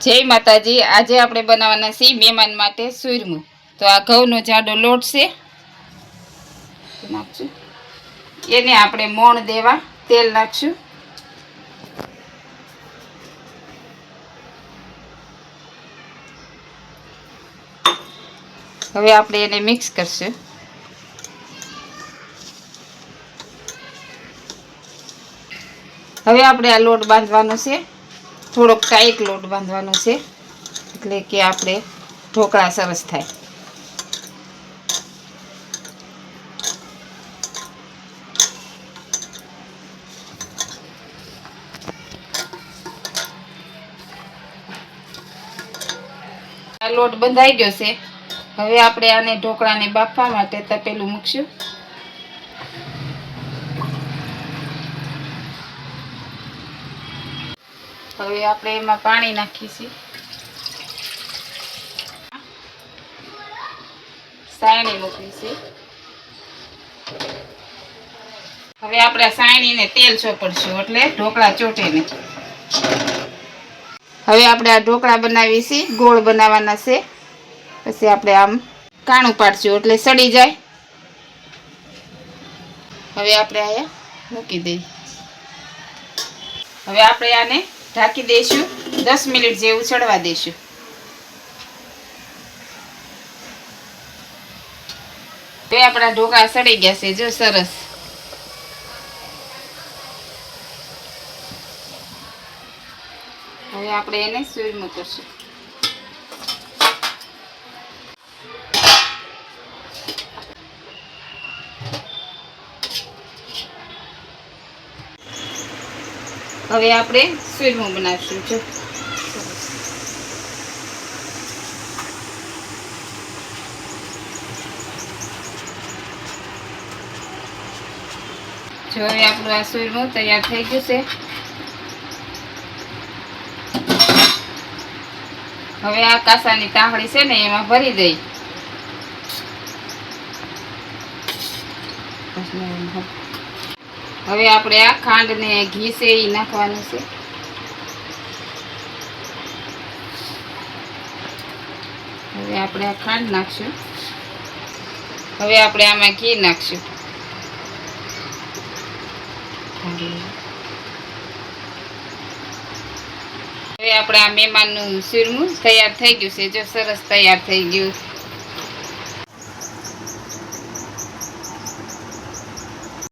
જય માતાજી। આજે આપણે બનાવવાના છીએ મહેમાન માટે સુરમું। તો આ ઘઉંનો જાડો લોટ છે, નાખશું। એને આપણે મોણ દેવા તેલ નાખશું। હવે આપણે એને મિક્સ કરશું। હવે આપણે આ લોટ બાંધવાનો છે, થોડોક ટાઈટ લોટ બાંધવાનો છે, એટલે કે આપણે ઢોકળા સરસ થાય। આ લોટ બંધાઈ ગયો છે। હવે આપણે આને ઢોકળાને બાફવા માટે તપેલું મૂકશું। હવે આપણે એમાં પાણી નાખીશું। સાયણી મૂકીશું। હવે આપણે સાયણીને તેલ ચોપડશું એટલે ઢોકળા ચોટે નહીં। હવે આપણે આ ઢોકળા બનાવીશું, ગોળ બનાવવાના છે, પછી આપણે આમ કાણું પાડશું એટલે સડી જાય। હવે આપણે અહીંયા મૂકી દઈએ। હવે આપણે આને ઢાંકી દઈશું, 10 મિનિટ જેવું ચડવા દઈશું। તો આપણા ઢોકળા સડી ગયા છે, જો સરસ। હવે આપણે એને સુરમું કરશું। હવે આપણે સુરમું બનાવશું। જો હવે આપણું આ સુરમું તૈયાર થઈ ગયું છે। હવે આ કાસાની તાંબડી છે ને એમાં ભરી દઈ। હવે આપણે આ ખાંડ ને ઘી છે એ નાખવાનું છે। હવે આપણે આ ખાંડ નાખશું। હવે આપણે આમાં ઘી નાખશું। હવે આપણે આ મહેમાનનું સુરમું તૈયાર થઈ ગયું છે, જો સરસ તૈયાર થઈ ગયું।